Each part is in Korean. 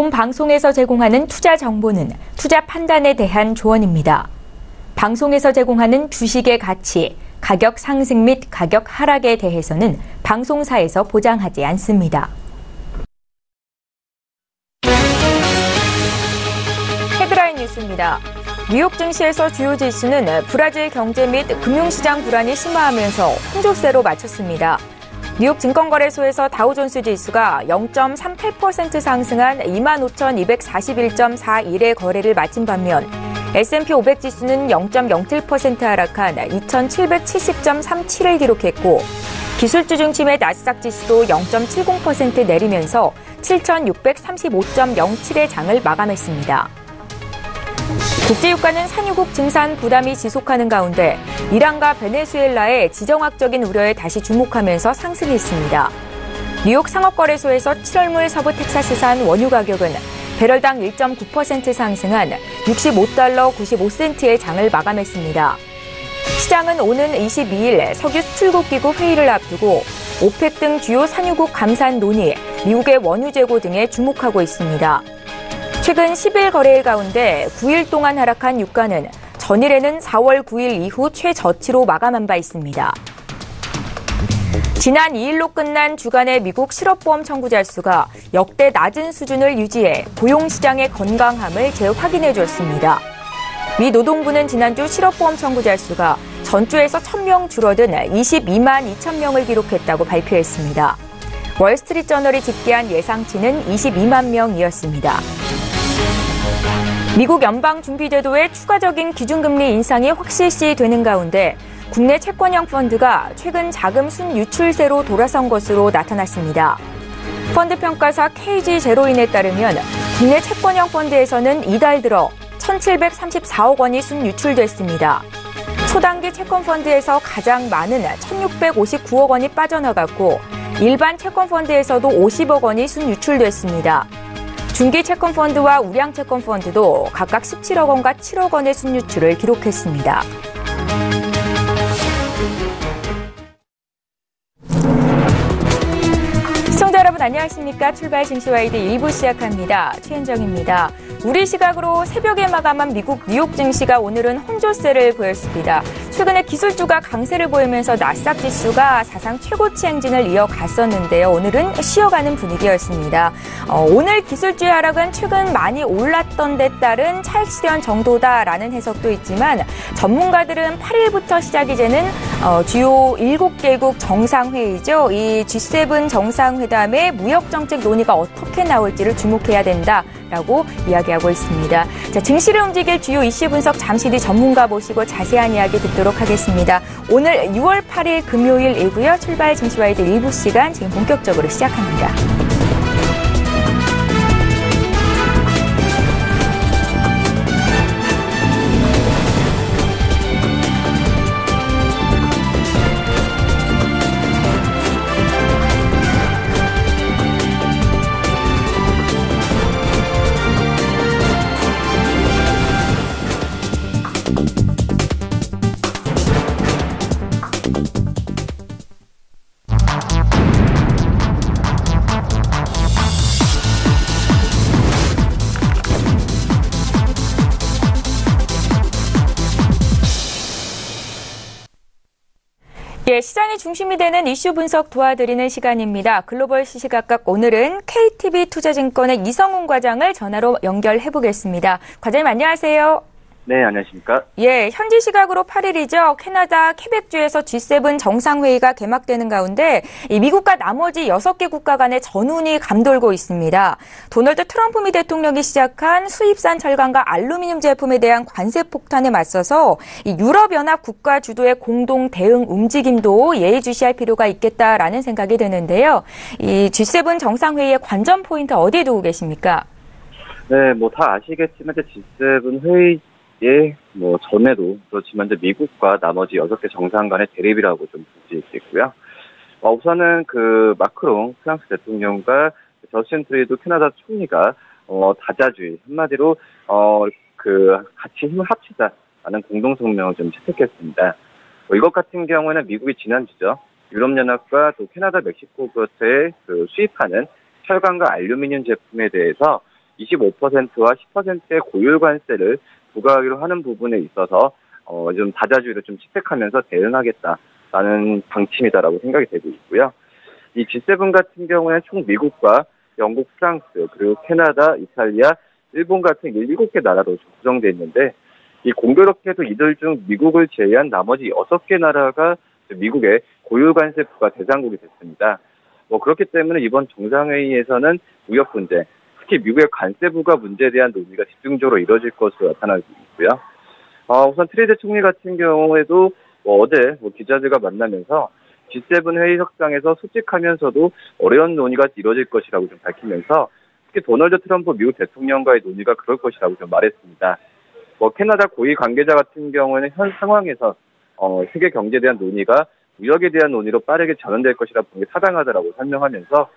본 방송에서 제공하는 투자 정보는 투자 판단에 대한 조언입니다. 방송에서 제공하는 주식의 가치, 가격 상승 및 가격 하락에 대해서는 방송사에서 보장하지 않습니다. 헤드라인 뉴스입니다. 뉴욕 증시에서 주요 지수는 브라질 경제 및 금융시장 불안이 심화하면서 혼조세로 마쳤습니다. 뉴욕 증권거래소에서 다우존스 지수가 0.38% 상승한 25,241.41의 거래를 마친 반면 S&P 500 지수는 0.07% 하락한 2,770.37을 기록했고 기술주 중심의 나스닥 지수도 0.70% 내리면서 7,635.07의 장을 마감했습니다. 국제유가는 산유국 증산 부담이 지속하는 가운데 이란과 베네수엘라의 지정학적인 우려에 다시 주목하면서 상승했습니다. 뉴욕 상업거래소에서 7월물 서부 텍사스산 원유 가격은 배럴당 1.9% 상승한 $65 95센트의 장을 마감했습니다. 시장은 오는 22일 석유 수출국기구 회의를 앞두고 오펙 등 주요 산유국 감산 논의, 미국의 원유 재고 등에 주목하고 있습니다. 최근 10일 거래일 가운데 9일 동안 하락한 유가는 전일에는 4월 9일 이후 최저치로 마감한 바 있습니다. 지난 2일로 끝난 주간의 미국 실업보험 청구자 수가 역대 낮은 수준을 유지해 고용시장의 건강함을 재확인해 줬습니다. 미 노동부는 지난주 실업보험 청구자 수가 전주에서 1,000명 줄어든 22만 2천 명을 기록했다고 발표했습니다. 월스트리트저널이 집계한 예상치는 22만 명이었습니다. 미국 연방준비제도의 추가적인 기준금리 인상이 확실시 되는 가운데 국내 채권형 펀드가 최근 자금 순유출세로 돌아선 것으로 나타났습니다. 펀드 평가사 KG0인에 따르면 국내 채권형 펀드에서는 이달 들어 1,734억 원이 순유출됐습니다. 초단기 채권 펀드에서 가장 많은 1,659억 원이 빠져나갔고 일반 채권 펀드에서도 50억 원이 순유출됐습니다. 중기 채권 펀드와 우량 채권 펀드도 각각 17억 원과 7억 원의 순유출을 기록했습니다. 시청자 여러분 안녕하십니까? 출발 증시와이드 1부 시작합니다. 최은정입니다. 우리 시각으로 새벽에 마감한 미국 뉴욕 증시가 오늘은 혼조세를 보였습니다. 최근에 기술주가 강세를 보이면서 나스닥 지수가 사상 최고치 행진을 이어갔었는데요. 오늘은 쉬어가는 분위기였습니다. 오늘 기술주의 하락은 최근 많이 올랐던 데 따른 차익 실현 정도다라는 해석도 있지만 전문가들은 8일부터 시작이 되는 주요 7개국 정상회의죠. 이 G7 정상회담의 무역정책 논의가 어떻게 나올지를 주목해야 된다라고 이야기하고 있습니다. 자, 증시를 움직일 주요 이슈 분석 잠시 뒤 전문가 모시고 자세한 이야기 듣도록 하겠습니다. 오늘 6월 8일 금요일이고요. 출발 증시와이드 1부 시간 지금 본격적으로 시작합니다. 시장이 중심이 되는 이슈 분석 도와드리는 시간입니다. 글로벌 시시각각 오늘은 KTB 투자증권의 이성훈 과장을 전화로 연결해 보겠습니다. 과장님 안녕하세요. 네, 안녕하십니까? 예, 현지 시각으로 8일이죠. 캐나다 케벡주에서 G7 정상회의가 개막되는 가운데 이 미국과 나머지 6개 국가 간의 전운이 감돌고 있습니다. 도널드 트럼프 미 대통령이 시작한 수입산 철강과 알루미늄 제품에 대한 관세 폭탄에 맞서서 이 유럽연합 국가 주도의 공동 대응 움직임도 예의주시할 필요가 있겠다라는 생각이 드는데요. 이 G7 정상회의의 관전 포인트 어디에 두고 계십니까? 네, 다 아시겠지만 G7 회의 전에도 그렇지만 미국과 나머지 6개 정상 간의 대립이라고 좀 볼 수 있겠고요. 우선은 마크롱 프랑스 대통령과 저스틴 트루도 캐나다 총리가 다자주의 한마디로 같이 힘을 합치자라는 공동 성명을 좀 채택했습니다. 이것 같은 경우는 미국이 지난주죠. 유럽연합과 또 캐나다, 멕시코부터의 수입하는 철강과 알루미늄 제품에 대해서 25%와 10%의 고율 관세를 부과하기로 하는 부분에 있어서 좀 다자주의를 좀 채택하면서 대응하겠다라는 방침이다라고 생각이 되고 있고요. 이 G7 같은 경우에는 총 미국과 영국, 프랑스, 그리고 캐나다, 이탈리아, 일본 같은 7개 나라로 구성되어 있는데, 이 공교롭게도 이들 중 미국을 제외한 나머지 6개 나라가 미국의 고율 관세 부과 대상국이 됐습니다. 그렇기 때문에 이번 정상회의에서는 무역 문제, 특히 미국의 관세 부과 문제에 대한 논의가 집중적으로 이뤄질 것으로 나타나고 있고요. 우선 트리드 총리 같은 경우에도 어제 기자들과 만나면서 G7 회의석상에서 솔직하면서도 어려운 논의가 이뤄질 것이라고 좀 밝히면서 특히 도널드 트럼프 미국 대통령과의 논의가 그럴 것이라고 좀 말했습니다. 캐나다 고위 관계자 같은 경우에는 현 상황에서 세계 경제에 대한 논의가 무역에 대한 논의로 빠르게 전환될 것이라 보는 게 타당하다라고 설명하면서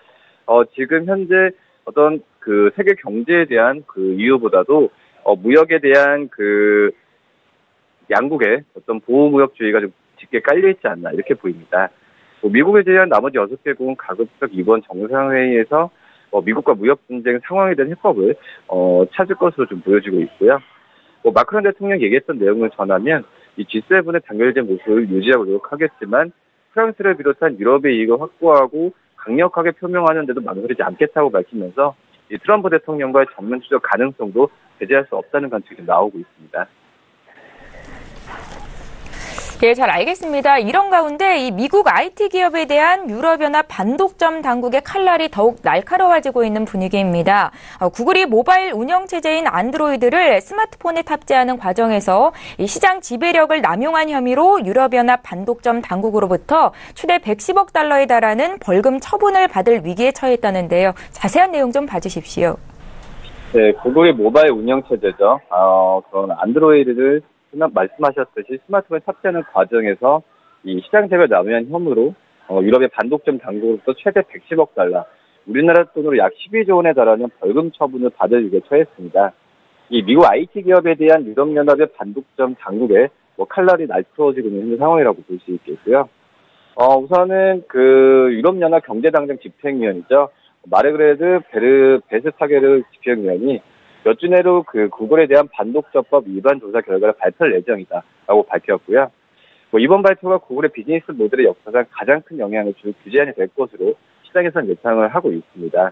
지금 현재 어떤 그 세계 경제에 대한 그 이유보다도 무역에 대한 그 양국의 어떤 보호무역주의가 좀 짙게 깔려있지 않나 이렇게 보입니다. 미국에 대한 나머지 6개국은 가급적 이번 정상회의에서 미국과 무역 분쟁 상황에 대한 해법을 찾을 것으로 좀 보여지고 있고요. 마크롱 대통령이 얘기했던 내용을 전하면 이 G7의 단결된 모습을 유지하고 노력하겠지만 프랑스를 비롯한 유럽의 이익을 확보하고 강력하게 표명하는 데도 망설이지 않겠다고 밝히면서 이 트럼프 대통령과의 전면 추적 가능성도 배제할 수 없다는 관측이 나오고 있습니다. 예, 잘 알겠습니다. 이런 가운데 이 미국 IT 기업에 대한 유럽연합 반독점 당국의 칼날이 더욱 날카로워지고 있는 분위기입니다. 구글이 모바일 운영체제인 안드로이드를 스마트폰에 탑재하는 과정에서 이 시장 지배력을 남용한 혐의로 유럽연합 반독점 당국으로부터 최대 110억 달러에 달하는 벌금 처분을 받을 위기에 처했다는데요. 자세한 내용 좀 봐주십시오. 네, 구글의 모바일 운영체제죠. 그런 안드로이드를 말씀하셨듯이 스마트폰에 탑재하는 과정에서 이 시장 재배를 남용한 혐의로 유럽의 반독점 당국으로부터 최대 110억 달러, 우리나라 돈으로 약 12조 원에 달하는 벌금 처분을 받을 위기에 처했습니다. 이 미국 IT 기업에 대한 유럽연합의 반독점 당국의 칼날이 날카로워지고 있는 상황이라고 볼 수 있겠고요. 우선은 그 유럽연합 경제당정 집행위원이죠. 마르그레드 베스타게르 집행위원이 몇 주 내로 그 구글에 대한 반독점법 위반 조사 결과를 발표할 예정이다라고 밝혔고요. 이번 발표가 구글의 비즈니스 모델의 역사상 가장 큰 영향을 줄 규제안이 될 것으로 시장에서는 예상을 하고 있습니다.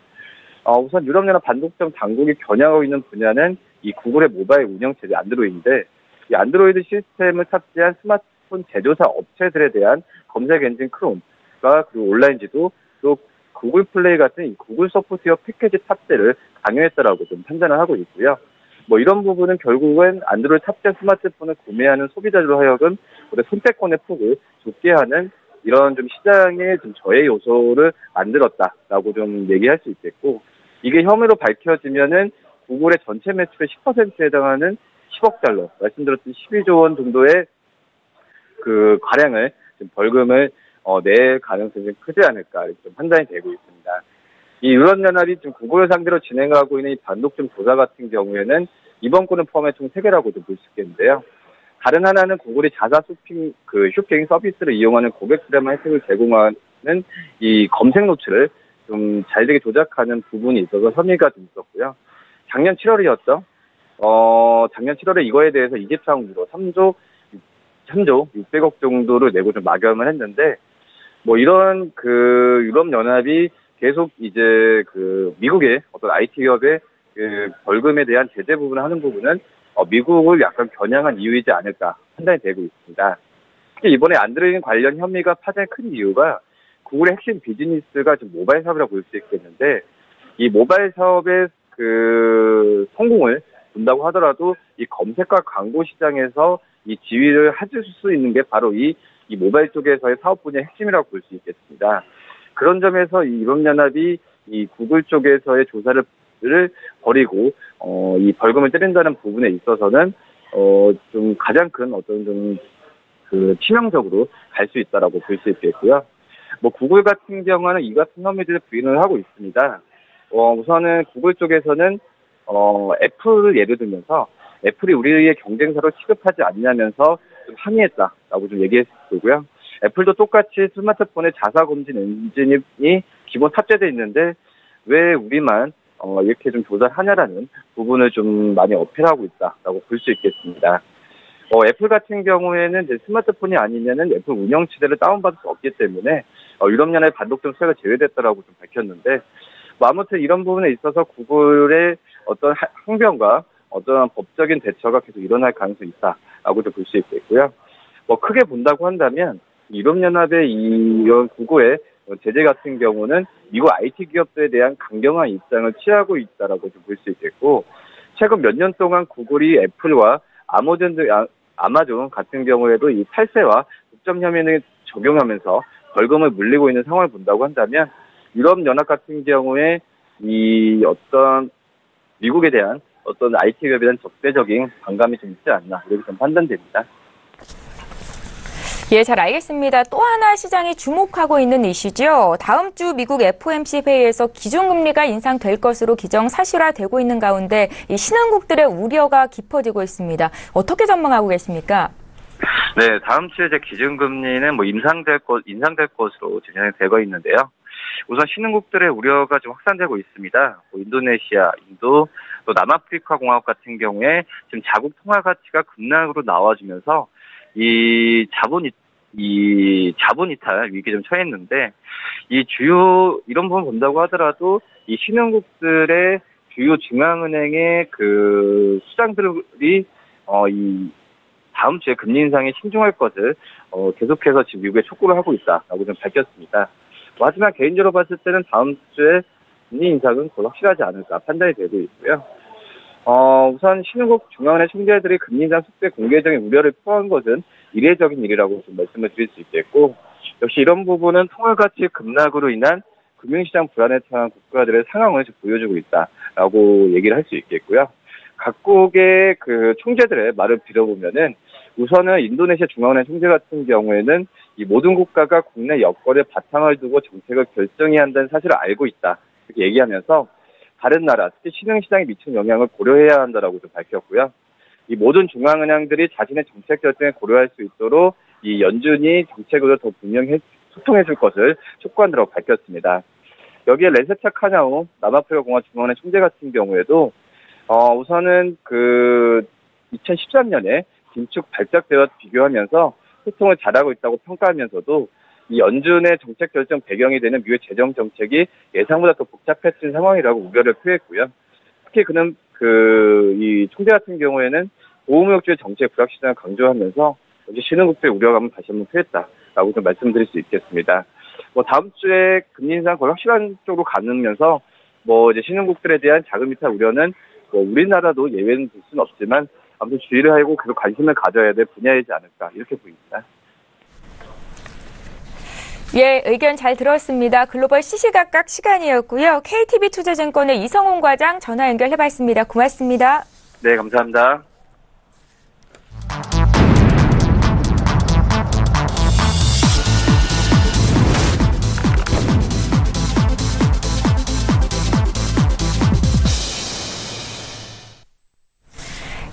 우선 유럽연합 반독점 당국이 겨냥하고 있는 분야는 이 구글의 모바일 운영체제 안드로이드인데, 이 안드로이드 시스템을 탑재한 스마트폰 제조사 업체들에 대한 검색 엔진 크롬과 그리고 온라인 지도, 또 구글 플레이 같은 이 구글 소프트웨어 패키지 탑재를 강요했다라고 좀 판단을 하고 있고요. 이런 부분은 결국은 안드로이드 탑재 스마트폰을 구매하는 소비자들로 하여금 선택권의 폭을 좁게 하는 이런 좀 시장의 좀 저해 요소를 만들었다라고 좀 얘기할 수 있겠고, 이게 혐의로 밝혀지면은 구글의 전체 매출의 10%에 해당하는 10억 달러, 말씀드렸던 12조 원 정도의 그 가량을 좀 벌금을 낼 가능성이 크지 않을까 이렇게 좀 판단이 되고 있습니다. 이 유럽연합이 지금 구글을 상대로 진행하고 있는 이 반독점 조사 같은 경우에는 이번 건을 포함해 총 3개라고도 볼 수 있겠는데요. 다른 하나는 구글이 자사 쇼핑 서비스를 이용하는 고객들에만 혜택을 제공하는 이 검색 노출을 좀 잘되게 조작하는 부분이 있어서 혐의가 좀 있었고요. 작년 7월이었죠. 작년 7월에 이거에 대해서 23억으로 3조 600억 정도를 내고 좀 막연을 했는데, 이런 그 유럽연합이 계속 이제 그 미국의 어떤 IT 기업의 그 벌금에 대한 제재 부분을 하는 부분은 미국을 약간 겨냥한 이유이지 않을까 판단이 되고 있습니다. 특히 이번에 안드로이드 관련 혐의가 파장이 큰 이유가 구글의 핵심 비즈니스가 좀 모바일 사업이라고 볼 수 있겠는데, 이 모바일 사업의 그 성공을 본다고 하더라도 이 검색과 광고 시장에서 이 지위를 haz을 수 있는 게 바로 이 모바일 쪽에서의 사업 분야의 핵심이라고 볼 수 있겠습니다. 그런 점에서 이 유럽연합이 이 구글 쪽에서의 조사를 벌이고 이 벌금을 때린다는 부분에 있어서는 좀 가장 큰 어떤 좀 그 치명적으로 갈 수 있다라고 볼 수 있겠고요. 구글 같은 경우는 이 같은 혐의들을 부인을 하고 있습니다. 우선은 구글 쪽에서는 애플을 예를 들면서 애플이 우리의 경쟁사로 취급하지 않냐면서 좀 항의했다라고 좀 얘기했고요. 애플도 똑같이 스마트폰에 자사 검진 엔진이 기본 탑재되어 있는데 왜 우리만 이렇게 좀 조달하냐라는 부분을 좀 많이 어필하고 있다라고 볼 수 있겠습니다. 애플 같은 경우에는 이제 스마트폰이 아니면은 애플 운영체제를 다운받을 수 없기 때문에 유럽연합의 반독점 수혜가 제외됐다라고 좀 밝혔는데, 아무튼 이런 부분에 있어서 구글의 어떤 항변과 어떤 법적인 대처가 계속 일어날 가능성이 있다라고도 볼 수 있겠고요. 크게 본다고 한다면 유럽연합의 이런 구글의 제재 같은 경우는 미국 IT 기업들에 대한 강경한 입장을 취하고 있다라고 좀 볼 수 있겠고, 최근 몇 년 동안 구글이 애플과 아마존 같은 경우에도 이 탈세와 독점 혐의를 적용하면서 벌금을 물리고 있는 상황을 본다고 한다면, 유럽연합 같은 경우에 이 어떤 미국에 대한 어떤 IT 기업에 대한 적대적인 반감이 좀 있지 않나, 이렇게 좀 판단됩니다. 예, 잘 알겠습니다. 또 하나 시장이 주목하고 있는 이슈죠. 다음 주 미국 FOMC 회의에서 기준금리가 인상될 것으로 기정사실화되고 있는 가운데 이 신흥국들의 우려가 깊어지고 있습니다. 어떻게 전망하고 계십니까? 네, 다음 주에 이제 기준금리는 인상될 것으로 진행되고 있는데요. 우선 신흥국들의 우려가 좀 확산되고 있습니다. 인도네시아, 인도, 또 남아프리카 공화국 같은 경우에 지금 자국 통화 가치가 급락으로 나와주면서 이 자본 이탈 위기에 좀 처했는데, 이런 부분 본다고 하더라도 이 신흥국들의 주요 중앙은행의 그 수장들이 이 다음 주에 금리 인상에 신중할 것을 계속해서 지금 미국에 촉구를 하고 있다라고 좀 밝혔습니다. 하지만 개인적으로 봤을 때는 다음 주에 금리 인상은 거의 확실하지 않을까 판단이 되고 있고요. 우선 신흥국 중앙은행 총재들이 금리 인상 속도의 공개적인 우려를 표한 것은 이례적인 일이라고 좀 말씀을 드릴 수 있겠고, 역시 이런 부분은 통화 가치 급락으로 인한 금융시장 불안에 처한 국가들의 상황을 좀 보여주고 있다라고 얘기를 할 수 있겠고요. 각국의 그 총재들의 말을 빌어보면은, 우선은 인도네시아 중앙은행 총재 같은 경우에는 이 모든 국가가 국내 여건에 바탕을 두고 정책을 결정해야 한다는 사실을 알고 있다, 이렇게 얘기하면서 다른 나라, 특히 신흥시장에 미치는 영향을 고려해야 한다라고 좀 밝혔고요. 이 모든 중앙은행들이 자신의 정책 결정에 고려할 수 있도록 이 연준이 정책으로 더 분명히 소통해줄 것을 촉구한다고 밝혔습니다. 여기에 레세차 카냐오 남아프리카 공화국 중앙은행 총재 같은 경우에도 우선은 그 2013년에 긴축 발작 때와 비교하면서 소통을 잘하고 있다고 평가하면서도 이 연준의 정책 결정 배경이 되는 미국의 재정 정책이 예상보다 더 복잡해진 상황이라고 우려를 표했고요. 특히 그는 이 총재 같은 경우에는 보호무역주의 정책 불확실성을 강조하면서 역시 신흥국들의 우려감을 다시 한번 표했다라고 좀 말씀드릴 수 있겠습니다. 다음 주에 금리 인상 거의 확실한 쪽으로 가면서 이제 신흥국들에 대한 자금 이탈 우려는 우리나라도 예외는 될 수는 없지만 아무튼 주의를 하고 계속 관심을 가져야 될 분야이지 않을까, 이렇게 보입니다. 예, 의견 잘 들었습니다. 글로벌 시시각각 시간이었고요. KTB투자증권의 이성훈 과장 전화 연결해봤습니다. 고맙습니다. 네, 감사합니다.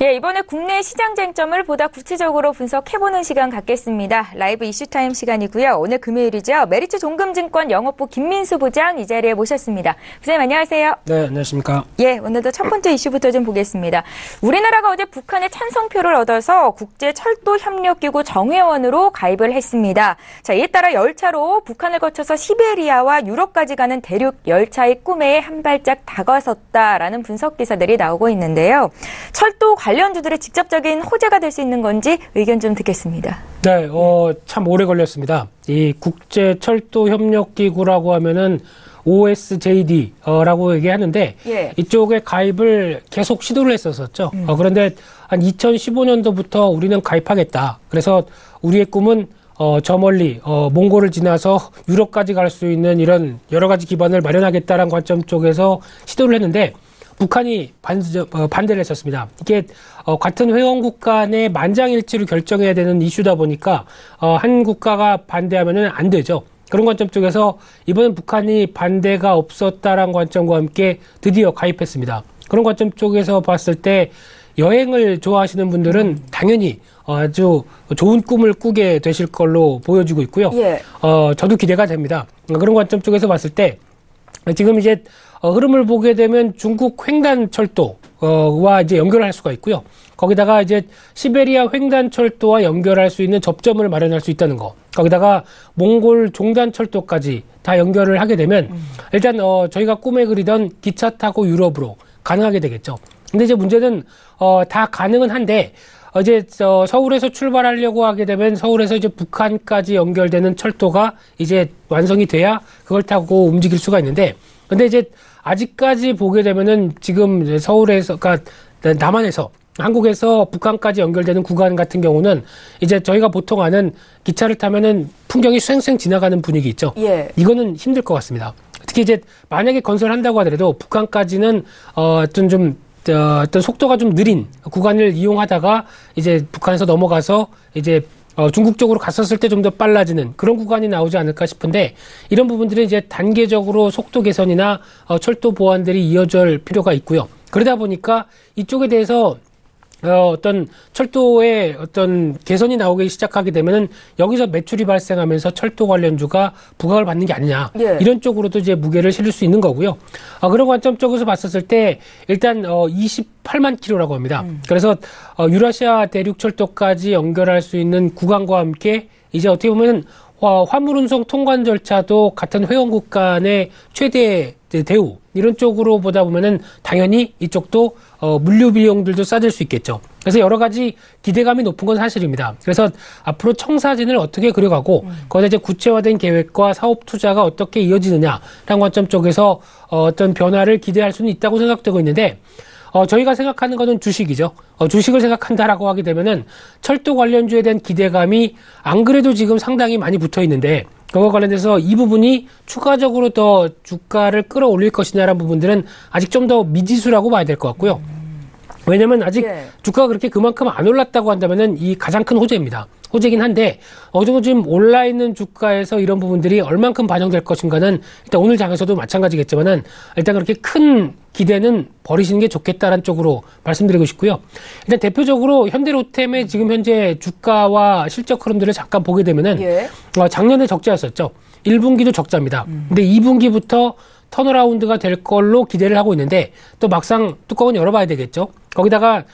예, 이번에 국내 시장 쟁점을 보다 구체적으로 분석해보는 시간 갖겠습니다. 라이브 이슈타임 시간이고요. 오늘 금요일이죠. 메리츠 종금증권 영업부 김민수 부장 이 자리에 모셨습니다. 부장님 안녕하세요. 네, 안녕하십니까. 예, 오늘도 첫 번째 이슈부터 좀 보겠습니다. 우리나라가 어제 북한의 찬성표를 얻어서 국제철도협력기구 정회원으로 가입을 했습니다. 자, 이에 따라 열차로 북한을 거쳐서 시베리아와 유럽까지 가는 대륙 열차의 꿈에 한 발짝 다가섰다라는 분석 기사들이 나오고 있는데요. 철도 관련주들의 직접적인 호재가 될 수 있는 건지 의견 좀 듣겠습니다. 네, 참 오래 걸렸습니다. 이 국제철도협력기구라고 하면은 OSJD라고 얘기하는데 예. 이쪽에 가입을 계속 시도를 했었었죠. 그런데 한 2015년도부터 우리는 가입하겠다. 그래서 우리의 꿈은 저 멀리 몽골을 지나서 유럽까지 갈 수 있는 이런 여러 가지 기반을 마련하겠다라는 관점 쪽에서 시도를 했는데 북한이 반대를 했었습니다. 이게 같은 회원국 간의 만장일치로 결정해야 되는 이슈다 보니까 한 국가가 반대하면은 안 되죠. 그런 관점 쪽에서 이번엔 북한이 반대가 없었다라는 관점과 함께 드디어 가입했습니다. 그런 관점 쪽에서 봤을 때 여행을 좋아하시는 분들은 당연히 아주 좋은 꿈을 꾸게 되실 걸로 보여지고 있고요. 예. 저도 기대가 됩니다. 그런 관점 쪽에서 봤을 때 지금 이제 흐름을 보게 되면 중국 횡단철도와 이제 연결할 수가 있고요. 거기다가 이제 시베리아 횡단철도와 연결할 수 있는 접점을 마련할 수 있다는 거. 거기다가 몽골 종단철도까지 다 연결을 하게 되면 일단 저희가 꿈에 그리던 기차 타고 유럽으로 가능하게 되겠죠. 근데 이제 문제는 다 가능은 한데 이제 서울에서 출발하려고 하게 되면 서울에서 이제 북한까지 연결되는 철도가 이제 완성이 돼야 그걸 타고 움직일 수가 있는데, 근데 이제 아직까지 보게 되면은 지금 이제 서울에서, 그러니까 남한에서 한국에서 북한까지 연결되는 구간 같은 경우는 이제 저희가 보통 아는 기차를 타면은 풍경이 쉥쉥 지나가는 분위기 있죠. 예. 이거는 힘들 것 같습니다. 특히 이제 만약에 건설한다고 하더라도 북한까지는 어떤 속도가 좀 느린 구간을 이용하다가 이제 북한에서 넘어가서 이제 중국 쪽으로 갔었을 때 좀 더 빨라지는 그런 구간이 나오지 않을까 싶은데, 이런 부분들은 이제 단계적으로 속도 개선이나 철도 보완들이 이어질 필요가 있고요. 그러다 보니까 이쪽에 대해서 어떤 철도의 어떤 개선이 나오기 시작하게 되면은 여기서 매출이 발생하면서 철도 관련주가 부각을 받는 게 아니냐. 예. 이런 쪽으로도 이제 무게를 실을 수 있는 거고요. 그런 관점 쪽에서 봤었을 때 일단 28만 킬로라고 합니다. 그래서 유라시아 대륙철도까지 연결할 수 있는 구간과 함께 이제 어떻게 보면 화물운송 통관 절차도 같은 회원국 간의 최대 대우, 이런 쪽으로 보다 보면은 당연히 이쪽도 물류 비용들도 싸질 수 있겠죠. 그래서 여러 가지 기대감이 높은 건 사실입니다. 그래서 앞으로 청사진을 어떻게 그려가고 거기에 이제 구체화된 계획과 사업 투자가 어떻게 이어지느냐라는 관점 쪽에서 어떤 변화를 기대할 수는 있다고 생각되고 있는데, 저희가 생각하는 것은 주식이죠. 주식을 생각한다라고 하게 되면은 철도 관련주에 대한 기대감이 안 그래도 지금 상당히 많이 붙어 있는데, 그와 관련돼서 이 부분이 추가적으로 더 주가를 끌어올릴 것이냐라는 부분들은 아직 좀 더 미지수라고 봐야 될 것 같고요. 왜냐면 아직 주가가 그렇게 그만큼 안 올랐다고 한다면은 이 가장 큰 호재입니다. 호재긴 한데 어느 정도 지금 올라 있는 주가에서 이런 부분들이 얼만큼 반영될 것인가는 일단 오늘 장에서도 마찬가지겠지만은 일단 그렇게 큰 기대는 버리시는 게 좋겠다라는 쪽으로 말씀드리고 싶고요. 일단 대표적으로 현대로템의 지금 현재 주가와 실적 흐름들을 잠깐 보게 되면은 작년에 적자였었죠. 1분기도 적자입니다. 근데 2분기부터 턴어라운드가 될 걸로 기대를 하고 있는데 또 막상 뚜껑은 열어봐야 되겠죠. 거기다가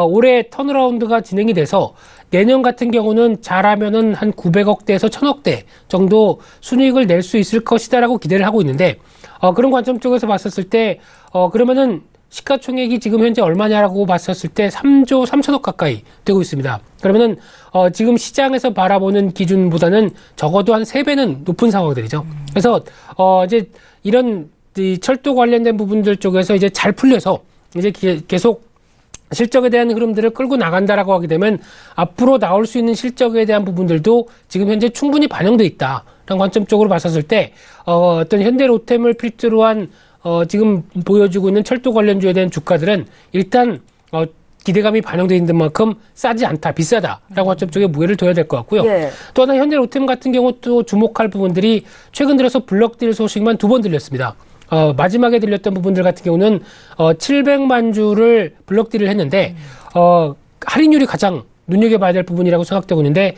올해 턴어라운드가 진행이 돼서 내년 같은 경우는 잘하면은 한 900억대에서 1000억대 정도 순이익을 낼 수 있을 것이다라고 기대를 하고 있는데, 그런 관점 쪽에서 봤었을 때 그러면은 시가총액이 지금 현재 얼마냐라고 봤었을 때 3조 3천억 가까이 되고 있습니다. 그러면은 지금 시장에서 바라보는 기준보다는 적어도 한 3배는 높은 상황들이죠. 그래서 이제 이런 이 철도 관련된 부분들 쪽에서 이제 잘 풀려서 이제 계속 실적에 대한 흐름들을 끌고 나간다라고 하게 되면 앞으로 나올 수 있는 실적에 대한 부분들도 지금 현재 충분히 반영돼 있다라는 관점 쪽으로 봤었을 때 어떤 현대로템을 필두로 한 지금 보여주고 있는 철도 관련주에 대한 주가들은 일단 기대감이 반영되어 있는 만큼 싸지 않다, 비싸다라고 관점 쪽에 무게를 둬야 될 것 같고요. 또 하나 현대로템 같은 경우 또 주목할 부분들이 최근 들어서 블럭딜 소식만 2번 들렸습니다. 마지막에 들렸던 부분들 같은 경우는 700만 주를 블럭딜을 했는데 할인율이 가장 눈여겨봐야 될 부분이라고 생각되고 있는데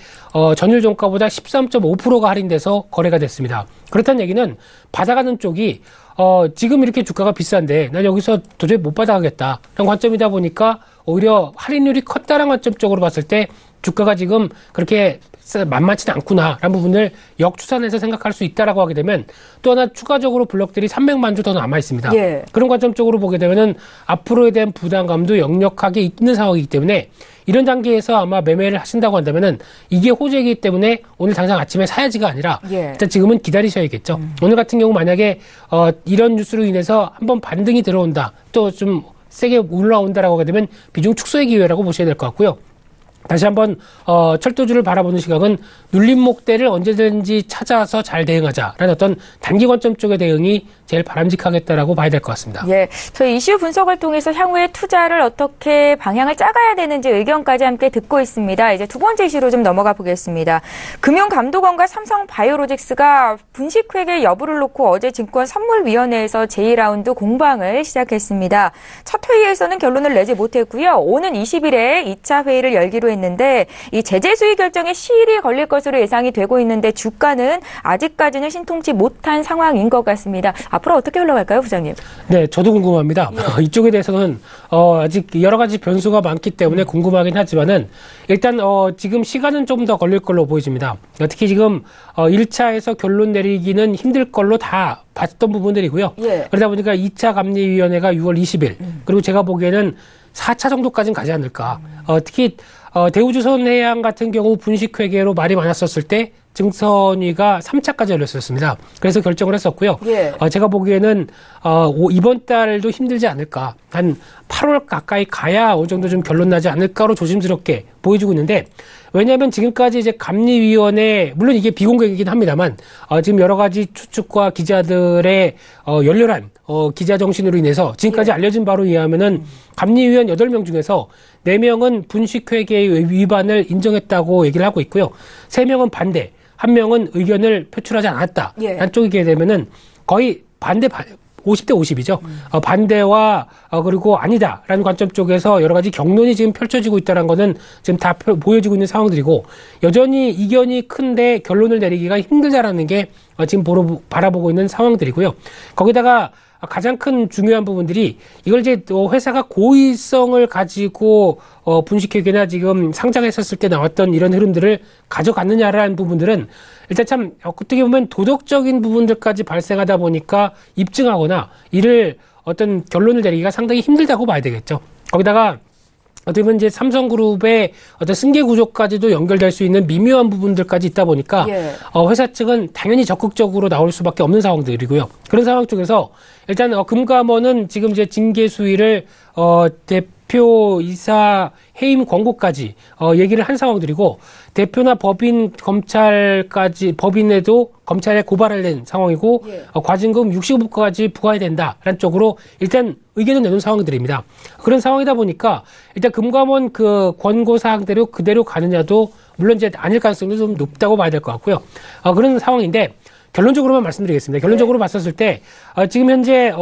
전일 종가보다 13.5%가 할인돼서 거래가 됐습니다. 그렇다는 얘기는 받아가는 쪽이 지금 이렇게 주가가 비싼데 난 여기서 도저히 못 받아가겠다라는 관점이다 보니까 오히려 할인율이 컸다라는 관점 쪽으로 봤을 때 주가가 지금 그렇게 만만치는 않구나라는 부분을 역추산해서 생각할 수 있다라고 하게 되면 또 하나 추가적으로 블럭들이 300만 주 더 남아 있습니다. 그런 관점 쪽으로 보게 되면은 앞으로에 대한 부담감도 역력하게 있는 상황이기 때문에 이런 단계에서 아마 매매를 하신다고 한다면은 이게 호재이기 때문에 오늘 당장 아침에 사야지가 아니라 일단 지금은 기다리셔야겠죠. 오늘 같은 경우 만약에 이런 뉴스로 인해서 한번 반등이 들어온다, 또 좀 세게 올라온다라고 하게 되면 비중 축소의 기회라고 보셔야 될 것 같고요. 다시 한번 철도주를 바라보는 시각은 눌림목대를 언제든지 찾아서 잘 대응하자라는 어떤 단기 관점 쪽의 대응이 제일 바람직하겠다라고 봐야 될 것 같습니다. 저희 이슈 분석을 통해서 향후에 투자를 어떻게 방향을 짜가야 되는지 의견까지 함께 듣고 있습니다. 이제 두 번째 이슈로 좀 넘어가 보겠습니다. 금융감독원과 삼성바이오로직스가 분식회계 여부를 놓고 어제 증권선물위원회에서 제2라운드 공방을 시작했습니다. 첫 회의에서는 결론을 내지 못했고요. 오는 20일에 2차 회의를 열기로 했는데 이 제재 수위 결정에 시일이 걸릴 것으로 예상이 되고 있는데 주가는 아직까지는 신통치 못한 상황인 것 같습니다. 앞으로 어떻게 흘러갈까요, 부장님? 네, 저도 궁금합니다. 예. 이쪽에 대해서는 아직 여러 가지 변수가 많기 때문에 궁금하긴 하지만은 일단 지금 시간은 좀 더 걸릴 걸로 보여집니다. 특히 지금 1차에서 결론 내리기는 힘들 걸로 다 봤던 부분들이고요. 예. 그러다 보니까 2차 감리위원회가 6월 20일 그리고 제가 보기에는 4차 정도까지는 가지 않을까. 특히 대우조선해양 같은 경우 분식회계로 말이 많았었을 때 증선위가 3차까지 열렸었습니다. 그래서 결정을 했었고요. 예. 제가 보기에는 이번 달도 힘들지 않을까. 한 8월 가까이 가야 어느 정도 좀 결론 나지 않을까로 조심스럽게 보여주고 있는데, 왜냐하면 지금까지 이제 감리위원회, 물론 이게 비공개이긴 합니다만 지금 여러 가지 추측과 기자들의 열렬한 기자 정신으로 인해서 지금까지 예. 알려진 바로 의하면은 감리위원 8명 중에서 4명은 분식회계 위반을 인정했다고 얘기를 하고 있고요. 3명은 반대, 1명은 의견을 표출하지 않았다. 예. 한쪽이게 되면은 거의 반대 50대 50이죠. 반대와 그리고 아니다라는 관점 쪽에서 여러 가지 격론이 지금 펼쳐지고 있다는 거는 지금 다 보여지고 있는 상황들이고, 여전히 이견이 큰데 결론을 내리기가 힘들다라는 게 지금 바라보고 있는 상황들이고요. 거기다가 가장 큰 중요한 부분들이 이걸 이제 회사가 고의성을 가지고 분식회계나 지금 상장했었을 때 나왔던 이런 흐름들을 가져갔느냐라는 부분들은 일단 참 어떻게 보면 도덕적인 부분들까지 발생하다 보니까 입증하거나 이를 어떤 결론을 내리기가 상당히 힘들다고 봐야 되겠죠. 거기다가 어떻게 보면 이제 삼성그룹의 어떤 승계 구조까지도 연결될 수 있는 미묘한 부분들까지 있다 보니까 예. 회사 측은 당연히 적극적으로 나올 수밖에 없는 상황들이고요. 그런 상황 쪽에서 일단 금감원은 지금 이제 징계 수위를 대표이사 해임 권고까지 얘기를 한 상황들이고, 대표나 법인, 검찰까지, 법인에도 검찰에 고발을 낸 상황이고, 예. 과징금 65%까지 부과해야 된다라는 쪽으로 일단 의견을 내놓은 상황들입니다. 그런 상황이다 보니까 일단 금감원 그 권고 사항대로 그대로 가느냐도 물론 이제 아닐 가능성도 좀 높다고 봐야 될 것 같고요. 그런 상황인데, 결론적으로만 말씀드리겠습니다. 결론적으로 봤었을 때 지금 현재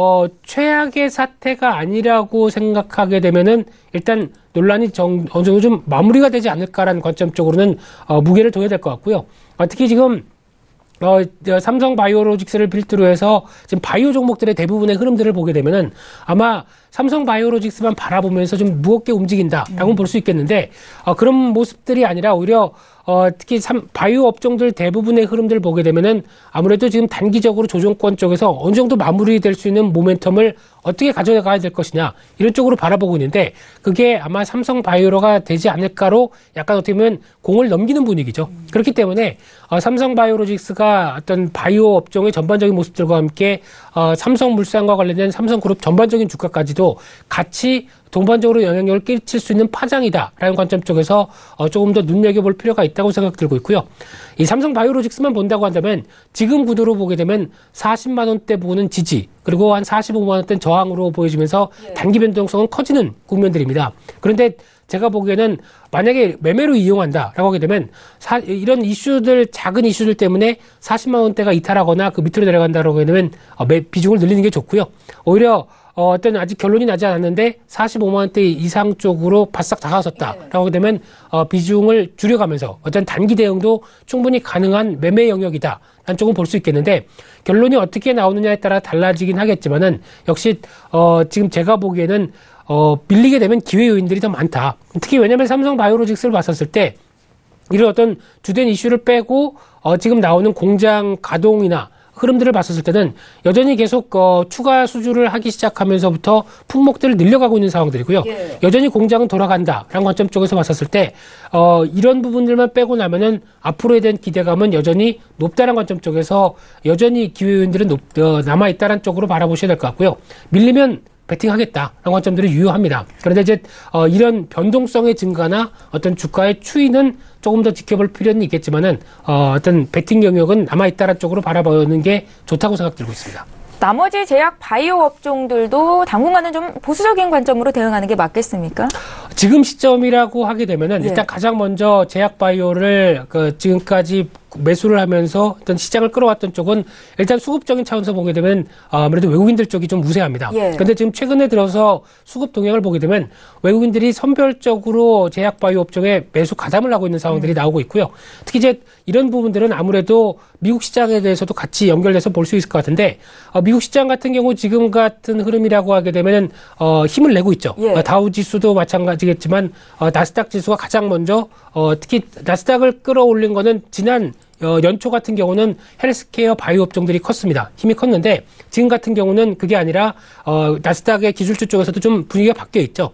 최악의 사태가 아니라고 생각하게 되면은 일단 논란이 어느 정도 좀 마무리가 되지 않을까라는 관점 쪽으로는 무게를 둬야 될 것 같고요. 특히 지금 삼성 바이오로직스를 필두로 해서 지금 바이오 종목들의 대부분의 흐름들을 보게 되면은 아마 삼성 바이오로직스만 바라보면서 좀 무겁게 움직인다라고 볼 수 있겠는데, 그런 모습들이 아니라 오히려 특히 바이오 업종들 대부분의 흐름들을 보게 되면은 아무래도 지금 단기적으로 조정권 쪽에서 어느 정도 마무리될 수 있는 모멘텀을 어떻게 가져가야 될 것이냐, 이런 쪽으로 바라보고 있는데, 그게 아마 삼성 바이오로가 되지 않을까로 약간 어떻게 보면 공을 넘기는 분위기죠. 그렇기 때문에 삼성 바이오로직스가 어떤 바이오 업종의 전반적인 모습들과 함께 삼성물산과 관련된 삼성그룹 전반적인 주가까지도 같이 동반적으로 영향력을 끼칠 수 있는 파장이다라는 관점 쪽에서 조금 더 눈여겨볼 필요가 있다고 생각 들고 있고요. 이 삼성 바이오로직스만 본다고 한다면 지금 구도로 보게 되면 40만 원대 부분은 지지, 그리고 한 45만 원대는 저항으로 보여지면서 단기 변동성은 커지는 국면들입니다. 그런데 제가 보기에는 만약에 매매로 이용한다라고 하게 되면 이런 이슈들, 작은 이슈들 때문에 40만 원대가 이탈하거나 그 밑으로 내려간다라고 하게 되면 비중을 늘리는 게 좋고요. 오히려 어떤 아직 결론이 나지 않았는데 45만 원대 이상 쪽으로 바싹 다가섰다라고 하게 되면 비중을 줄여가면서 어떤 단기 대응도 충분히 가능한 매매 영역이다, 한 쪽은 볼 수 있겠는데, 결론이 어떻게 나오느냐에 따라 달라지긴 하겠지만은 역시 지금 제가 보기에는 밀리게 되면 기회 요인들이 더 많다. 특히 왜냐하면 삼성 바이오로직스를 봤었을 때 이런 어떤 주된 이슈를 빼고 지금 나오는 공장 가동이나 흐름들을 봤었을 때는 여전히 계속 추가 수주를 하기 시작하면서부터 품목들을 늘려가고 있는 상황들이고요. 예. 여전히 공장은 돌아간다라는 관점 쪽에서 봤었을 때 이런 부분들만 빼고 나면은 앞으로에 대한 기대감은 여전히 높다는 관점 쪽에서 여전히 기회 요인들은 남아있다는 쪽으로 바라보셔야 될 것 같고요. 밀리면 베팅하겠다라는 관점들이 유효합니다. 그런데 이제 이런 변동성의 증가나 어떤 주가의 추이는 조금 더 지켜볼 필요는 있겠지만은 어떤 베팅 영역은 남아있다는 쪽으로 바라보는 게 좋다고 생각 들고 있습니다. 나머지 제약 바이오 업종들도 당분간은 좀 보수적인 관점으로 대응하는 게 맞겠습니까? 지금 시점이라고 하게 되면은 일단 가장 먼저 제약 바이오를 지금까지 매수를 하면서 일단 시장을 끌어왔던 쪽은 일단 수급적인 차원에서 보게 되면 아무래도 외국인들 쪽이 좀 우세합니다. 그런데 지금 최근에 들어서 수급 동향을 보게 되면 외국인들이 선별적으로 제약 바이오 업종에 매수 가담을 하고 있는 상황들이 나오고 있고요. 특히 이제 이런 부분들은 아무래도 미국 시장에 대해서도 같이 연결돼서 볼 수 있을 것 같은데 미국 시장 같은 경우 지금 같은 흐름이라고 하게 되면 힘을 내고 있죠. 다우 지수도 마찬가지겠지만 나스닥 지수가 가장 먼저 특히 나스닥을 끌어올린 거는 지난 연초 같은 경우는 헬스케어 바이오 업종들이 컸습니다. 힘이 컸는데 지금 같은 경우는 그게 아니라 나스닥의 기술주 쪽에서도 좀 분위기가 바뀌어 있죠.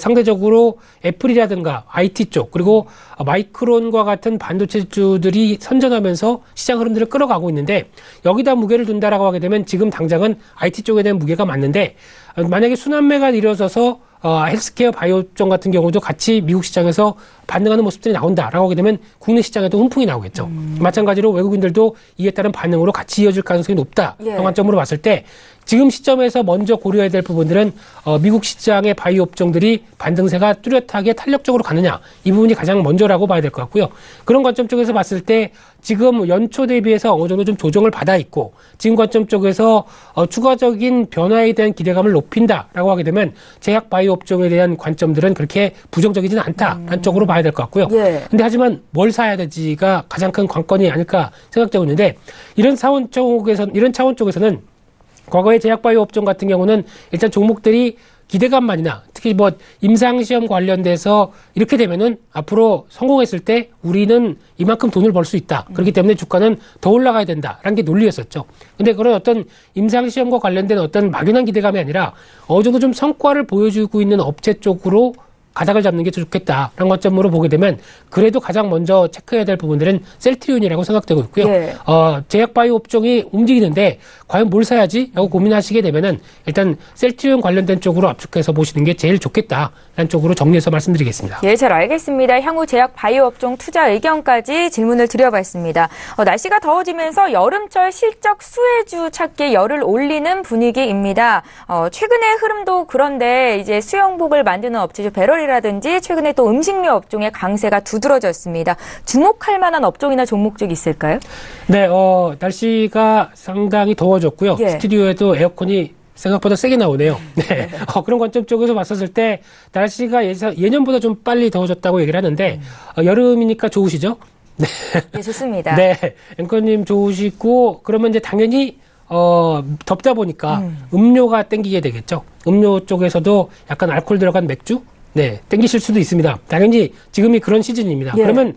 상대적으로 애플이라든가 IT 쪽 그리고 마이크론과 같은 반도체주들이 선전하면서 시장 흐름들을 끌어가고 있는데 여기다 무게를 둔다라고 하게 되면 지금 당장은 IT 쪽에 대한 무게가 맞는데 만약에 순환매가 이루어져서 헬스케어 바이오 업종 같은 경우도 같이 미국 시장에서 반등하는 모습들이 나온다라고 하게 되면 국내 시장에도 훈풍이 나오겠죠. 마찬가지로 외국인들도 이에 따른 반응으로 같이 이어질 가능성이 높다. 관점으로 봤을 때 지금 시점에서 먼저 고려해야 될 부분들은 미국 시장의 바이오 업종들이 반등세가 뚜렷하게 탄력적으로 가느냐 이 부분이 가장 먼저라고 봐야 될 것 같고요. 그런 관점 쪽에서 봤을 때 지금 연초 대비해서 어느 정도 좀 조정을 받아 있고 지금 관점 쪽에서 추가적인 변화에 대한 기대감을 높인다라고 하게 되면 제약 바이오 업종에 대한 관점들은 그렇게 부정적이지는 않다라는 쪽으로 봐야 될 것 같고요. 근데 하지만 뭘 사야 되지가 가장 큰 관건이 아닐까 생각되고 있는데 이런 차원 쪽에서는 과거의 제약바이오 업종 같은 경우는 일단 종목들이 기대감만이나 특히 뭐 임상시험 관련돼서 이렇게 되면은 앞으로 성공했을 때 우리는 이만큼 돈을 벌 수 있다. 그렇기 때문에 주가는 더 올라가야 된다라는 게 논리였었죠. 근데 그런 어떤 임상시험과 관련된 어떤 막연한 기대감이 아니라 어느 정도 좀 성과를 보여주고 있는 업체 쪽으로 가닥을 잡는 게 좋겠다라는 관점으로 보게 되면 그래도 가장 먼저 체크해야 될 부분들은 셀트리온이라고 생각되고 있고요. 제약 바이오 업종이 움직이는데 과연 뭘 사야지? 라고 고민하시게 되면은 일단 셀트리온 관련된 쪽으로 압축해서 보시는 게 제일 좋겠다라는 쪽으로 정리해서 말씀드리겠습니다. 예, 잘 알겠습니다. 향후 제약 바이오 업종 투자 의견까지 질문을 드려봤습니다. 날씨가 더워지면서 여름철 실적 수혜주 찾기에 열을 올리는 분위기입니다. 최근의 흐름도 그런데 이제 수영복을 만드는 업체죠. 배럴이라든지 최근에 또 음식료 업종의 강세가 두드러졌습니다. 주목할 만한 업종이나 종목 중 있을까요? 네, 날씨가 상당히 더워졌고요. 스튜디오에도 에어컨이 생각보다 세게 나오네요. 네. 그런 관점 쪽에서 봤었을 때 날씨가 예년보다 좀 빨리 더워졌다고 얘기를 하는데 여름이니까 좋으시죠? 네. 네, 좋습니다. 네. 앵커님 좋으시고 그러면 이제 당연히 덥다 보니까 음료가 땡기게 되겠죠. 음료 쪽에서도 약간 알코올 들어간 맥주? 네, 땡기실 수도 있습니다. 당연히 지금이 그런 시즌입니다. 그러면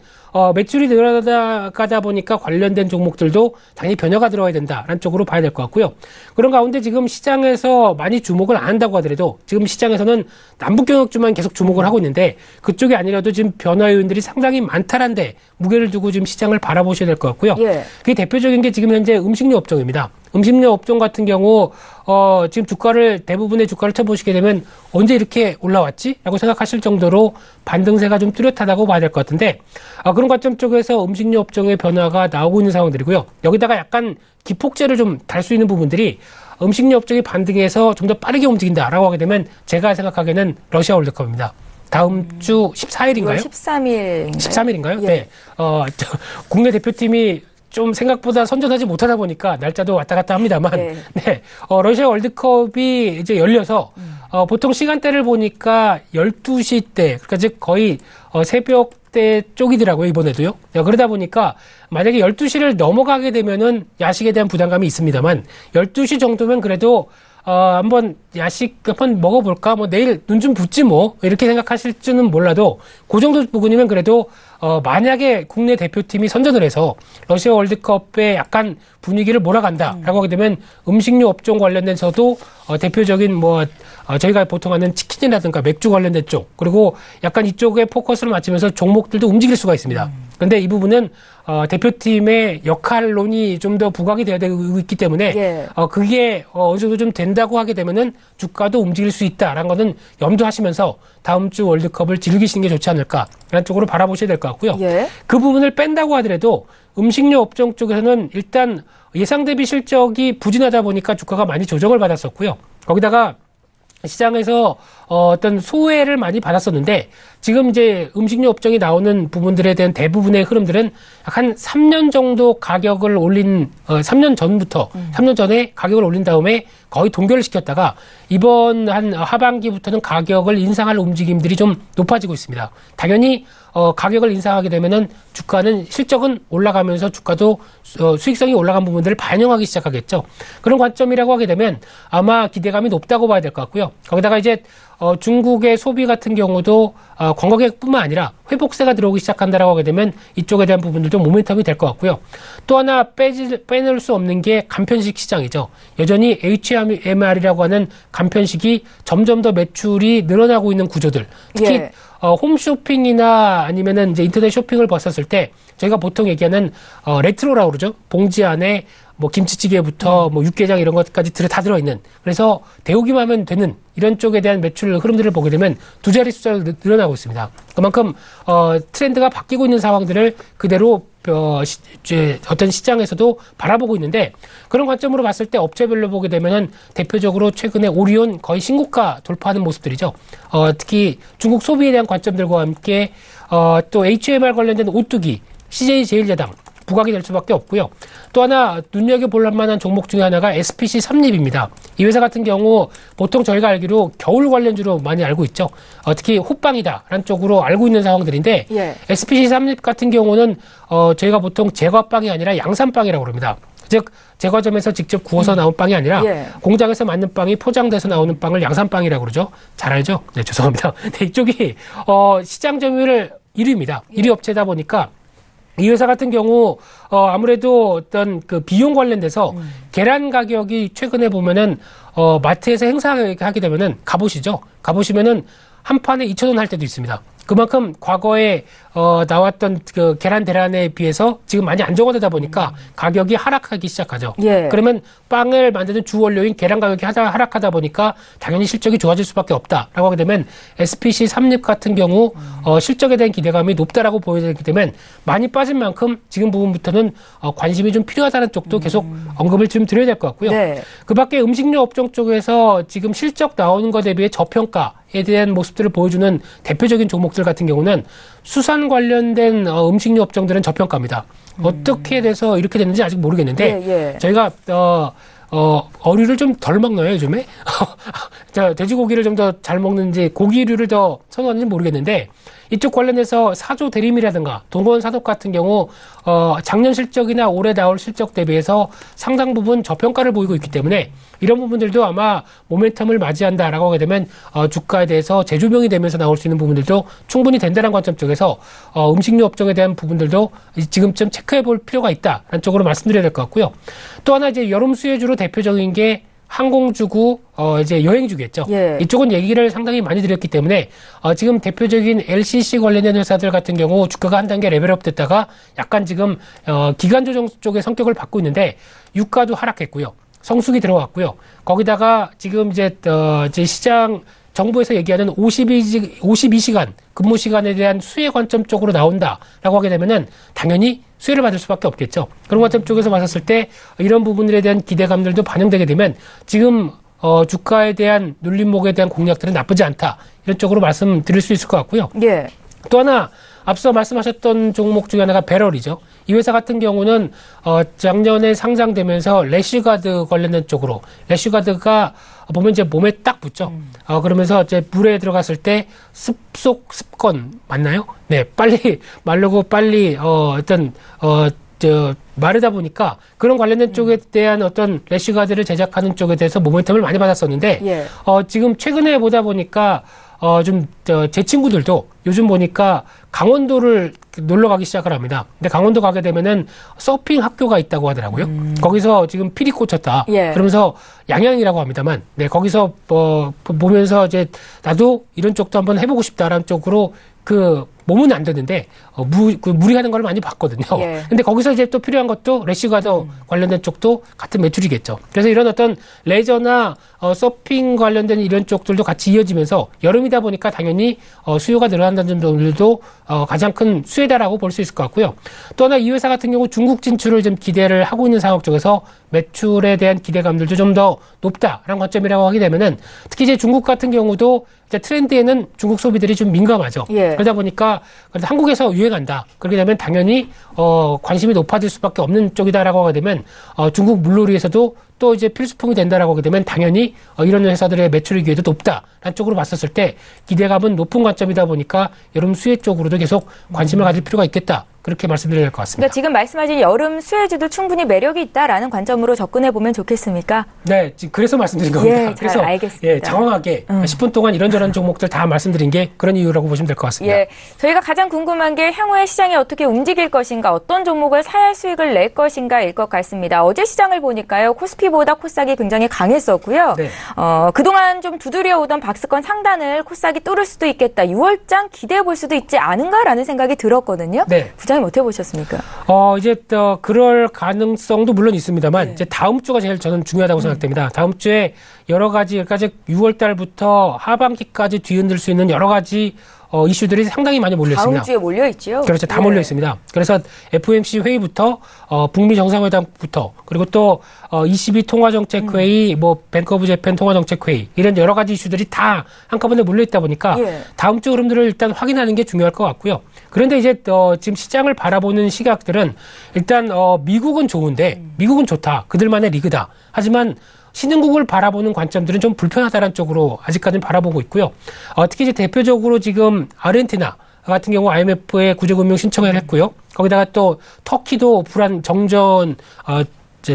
매출이 늘어나가다 보니까 관련된 종목들도 당연히 변화가 들어가야 된다라는 쪽으로 봐야 될 것 같고요. 그런 가운데 지금 시장에서 많이 주목을 안 한다고 하더라도 지금 시장에서는 남북경역주만 계속 주목을 하고 있는데 그쪽이 아니라도 지금 변화 요인들이 상당히 많다란데 무게를 두고 지금 시장을 바라보셔야 될 것 같고요. 그게 대표적인 게 지금 현재 음식료 업종입니다. 음식료 업종 같은 경우 지금 대부분의 주가를 쳐보시게 되면 언제 이렇게 올라왔지? 라고 생각하실 정도로 반등세가 좀 뚜렷하다고 봐야 될 것 같은데 그런 관점 쪽에서 음식료 업종의 변화가 나오고 있는 상황들이고요. 여기다가 약간 기폭제를 좀 달 수 있는 부분들이 음식료 업종이 반등해서 좀 더 빠르게 움직인다라고 하게 되면 제가 생각하기에는 러시아 월드컵입니다. 다음 주 14일인가요? 13일인가요? 네. 국내 대표팀이 좀 생각보다 선전하지 못하다 보니까 날짜도 왔다 갔다 합니다만, 러시아 월드컵이 이제 열려서, 보통 시간대를 보니까 12시 때, 그러니까 즉 거의 새벽대 쪽이더라고요, 이번에도요. 그러다 보니까 만약에 12시를 넘어가게 되면은 야식에 대한 부담감이 있습니다만, 12시 정도면 그래도 한번 야식 한번 먹어볼까? 뭐 내일 눈 좀 붓지 뭐 이렇게 생각하실 줄은 몰라도 그 정도 부분이면 그래도 만약에 국내 대표팀이 선전을 해서 러시아 월드컵에 약간 분위기를 몰아간다라고 하게 되면 음식료 업종 관련돼서도 대표적인 뭐 저희가 보통 하는 치킨이라든가 맥주 관련된 쪽 그리고 약간 이쪽에 포커스를 맞추면서 종목들도 움직일 수가 있습니다. 그런데 이 부분은 대표팀의 역할론이 좀 더 부각이 되어야 되고 있기 때문에 그게 어느 정도 좀 된다고 하게 되면은 주가도 움직일 수 있다라는 거는 염두하시면서 다음 주 월드컵을 즐기시는 게 좋지 않을까라는 쪽으로 바라보셔야 될 것 같고요. 그 부분을 뺀다고 하더라도 음식료 업종 쪽에서는 일단 예상 대비 실적이 부진하다 보니까 주가가 많이 조정을 받았었고요. 거기다가 시장에서 어떤 소외를 많이 받았었는데 지금 이제 음식료 업종이 나오는 부분들에 대한 대부분의 흐름들은 약 한 3년 정도 가격을 올린 3년 전부터 3년 전에 가격을 올린 다음에 거의 동결을 시켰다가 이번 한 하반기부터는 가격을 인상할 움직임들이 좀 높아지고 있습니다. 당연히 가격을 인상하게 되면은 주가는 실적은 올라가면서 주가도 수익성이 올라간 부분들을 반영하기 시작하겠죠. 그런 관점이라고 하게 되면 아마 기대감이 높다고 봐야 될 것 같고요. 거기다가 이제 중국의 소비 같은 경우도 관광객뿐만 아니라 회복세가 들어오기 시작한다라고 하게 되면 이쪽에 대한 부분들도 모멘텀이 될 것 같고요. 또 하나 빼놓을 수 없는 게 간편식 시장이죠. 여전히 HMR이라고 하는 간편식이 점점 더 매출이 늘어나고 있는 구조들. 특히 예. 홈쇼핑이나 아니면은 이제 인터넷 쇼핑을 봤었을 때 저희가 보통 얘기하는 레트로라고 그러죠. 봉지 안에 뭐 김치찌개부터 뭐 육개장 이런 것까지 다 들어있는, 그래서 데우기만 하면 되는 이런 쪽에 대한 매출 흐름들을 보게 되면 두 자리 숫자로 늘어나고 있습니다. 그만큼 트렌드가 바뀌고 있는 상황들을 그대로 어떤 시장에서도 바라보고 있는데, 그런 관점으로 봤을 때 업체별로 보게 되면은 대표적으로 최근에 오리온 거의 신고가 돌파하는 모습들이죠. 특히 중국 소비에 대한 관점들과 함께 또 HMR 관련된 오뚜기, CJ제일야당 부각이 될 수밖에 없고요. 또 하나 눈여겨볼 만한 종목 중에 하나가 SPC 삼립입니다. 이 회사 같은 경우 보통 저희가 알기로 겨울 관련주로 많이 알고 있죠. 특히 호빵이다라는 쪽으로 알고 있는 상황들인데 예. SPC 삼립 같은 경우는 저희가 보통 제과빵이 아니라 양산빵이라고 그럽니다. 즉 제과점에서 직접 구워서 나온 빵이 아니라 예. 공장에서 만든 빵이 포장돼서 나오는 빵을 양산빵이라고 그러죠. 잘 알죠? 네, 죄송합니다. 네, 이쪽이 시장 점유율 1위입니다. 1위 업체다 보니까 이 회사 같은 경우 아무래도 어떤 그 비용 관련돼서 계란 가격이 최근에 보면은 마트에서 행사하게 되면은 가보시면은 한 판에 2,000원 할 때도 있습니다. 그만큼 과거에 나왔던 그 계란 대란에 비해서 지금 많이 안정화되다 보니까 가격이 하락하기 시작하죠. 예. 그러면 빵을 만드는 주 원료인 계란 가격이 하락하다 보니까 당연히 실적이 좋아질 수밖에 없다라고 하게 되면 SPC 삼립 같은 경우 실적에 대한 기대감이 높다라고 보여지게 되면 많이 빠진 만큼 지금 부분부터는 관심이 좀 필요하다는 쪽도 계속 언급을 좀 드려야 될 것 같고요. 네. 그 밖에 음식료 업종 쪽에서 지금 실적 나오는 것에 비해 저평가에 대한 모습들을 보여주는 대표적인 종목들 같은 경우는 수산 관련된 음식료 업종들은 저평가입니다. 어떻게 돼서 이렇게 됐는지 아직 모르겠는데 예, 예. 저희가 어류를 좀 덜 먹나요, 요즘에? 돼지고기를 좀 더 잘 먹는지 고기류를 더 선호하는지 모르겠는데 이쪽 관련해서 사조 대림이라든가 동원 사독 같은 경우 작년 실적이나 올해 나올 실적 대비해서 상당 부분 저평가를 보이고 있기 때문에 이런 부분들도 아마 모멘텀을 맞이한다라고 하게 되면 주가에 대해서 재조명이 되면서 나올 수 있는 부분들도 충분히 된다는 관점 쪽에서 음식료 업종에 대한 부분들도 지금쯤 체크해 볼 필요가 있다라는 쪽으로 말씀드려야 될 것 같고요. 또 하나 이제 여름 수혜주로 대표적인 게 항공주고 이제 여행주겠죠. 예. 이쪽은 얘기를 상당히 많이 드렸기 때문에 지금 대표적인 LCC 관련된 회사들 같은 경우 주가가 한 단계 레벨업 됐다가 약간 지금 기간 조정 쪽의 성격을 받고 있는데 유가도 하락했고요. 성수기 들어왔고요. 거기다가 지금 이제 시장 정부에서 얘기하는 52시간 근무 시간에 대한 수혜 관점 쪽으로 나온다라고 하게 되면은 당연히 수혜를 받을 수밖에 없겠죠. 그런 관점 쪽에서 봤었을 때 이런 부분들에 대한 기대감들도 반영되게 되면 지금 주가에 대한 눌림목에 대한 공략들은 나쁘지 않다. 이런 쪽으로 말씀드릴 수 있을 것 같고요. 예. 또 하나 앞서 말씀하셨던 종목 중에 하나가 배럴이죠. 이 회사 같은 경우는 작년에 상장되면서 래쉬가드 관련된 쪽으로 래쉬가드가 보면 이제 몸에 딱 붙죠. 그러면서 이제 물에 들어갔을 때 습속 습건 맞나요? 네, 빨리 마르고 빨리 마르다 보니까 그런 관련된 쪽에 대한 어떤 래쉬가드를 제작하는 쪽에 대해서 모멘텀을 많이 받았었는데 예. 지금 최근에 보다 보니까 제 친구들도 요즘 보니까 강원도를 놀러 가기 시작을 합니다. 근데 강원도 가게 되면은 서핑 학교가 있다고 하더라고요. 거기서 지금 필이 꽂혔다. 예. 그러면서 양양이라고 합니다만, 네, 거기서 보면서 이제 나도 이런 쪽도 한번 해보고 싶다라는 쪽으로 몸은 안 되는데 무리하는 걸 많이 봤거든요. 예. 근데 거기서 이제 또 필요한 것도 래쉬가드 관련된 쪽도 같은 매출이겠죠. 그래서 이런 어떤 레저나 서핑 관련된 이런 쪽들도 같이 이어지면서 여름이다 보니까 당연히 수요가 늘어난다는 점들도 가장 큰 수혜다라고 볼 수 있을 것 같고요. 또 하나 이 회사 같은 경우 중국 진출을 좀 기대를 하고 있는 상황 쪽에서 매출에 대한 기대감들도 좀 더 높다라는 관점이라고 하게 되면은 특히 이제 중국 같은 경우도 이제 트렌드에는 중국 소비들이 좀 민감하죠. 예. 그러다 보니까 한국에서 유행한다. 그렇게 되면 당연히 관심이 높아질 수밖에 없는 쪽이다라고 하게 되면 중국 물놀이에서도 또 이제 필수품이 된다라고 하게 되면 당연히 이런 회사들의 매출의 기회도 높다라는 쪽으로 봤었을 때 기대감은 높은 관점이다 보니까 여름 수혜 쪽으로도 계속 관심을 가질 필요가 있겠다. 그렇게 말씀드려야 될 것 같습니다. 그러니까 지금 말씀하신 여름 수혜주도 충분히 매력이 있다라는 관점으로 접근해 보면 좋겠습니까? 네, 그래서 말씀드린 겁니다. 예, 잘 그래서 알겠습니다. 예, 장황하게 10분 동안 이런저런 종목들 다 말씀드린 게 그런 이유라고 보시면 될 것 같습니다. 예, 저희가 가장 궁금한 게 향후에 시장이 어떻게 움직일 것인가, 어떤 종목을 사야 수익을 낼 것인가일 것 같습니다. 어제 시장을 보니까요, 코스피보다 코스닥이 굉장히 강했었고요. 네. 그동안 좀 두드려 오던 박스권 상단을 코스닥이 뚫을 수도 있겠다. 6월장 기대해 볼 수도 있지 않은가라는 생각이 들었거든요. 네. 부장님 어떻게 보셨습니까? 이제 그럴 가능성도 물론 있습니다만 네. 이제 다음 주가 제일 저는 중요하다고 생각됩니다. 다음 주에 여러 가지 그러니까 6월 달부터 하반기까지 뒤흔들 수 있는 여러 가지 이슈들이 상당히 많이 몰려 있습니다. 다음 주에 몰려 있죠. 그렇죠. 다 네. 몰려 있습니다. 그래서 FOMC 회의부터 북미 정상회담부터 그리고 또 ECB 통화정책회의, 뭐 뱅크 오브 재팬 통화정책회의 이런 여러 가지 이슈들이 다 한꺼번에 몰려 있다 보니까 예. 다음 주 흐름들을 일단 확인하는 게 중요할 것 같고요. 그런데 이제 지금 시장을 바라보는 시각들은 일단 미국은 좋은데 미국은 좋다. 그들만의 리그다. 하지만 신흥국을 바라보는 관점들은 좀 불편하다는 쪽으로 아직까지는 바라보고 있고요. 특히 이제 대표적으로 지금 아르헨티나 같은 경우 IMF에 구제금융 신청을 했고요. 거기다가 또 터키도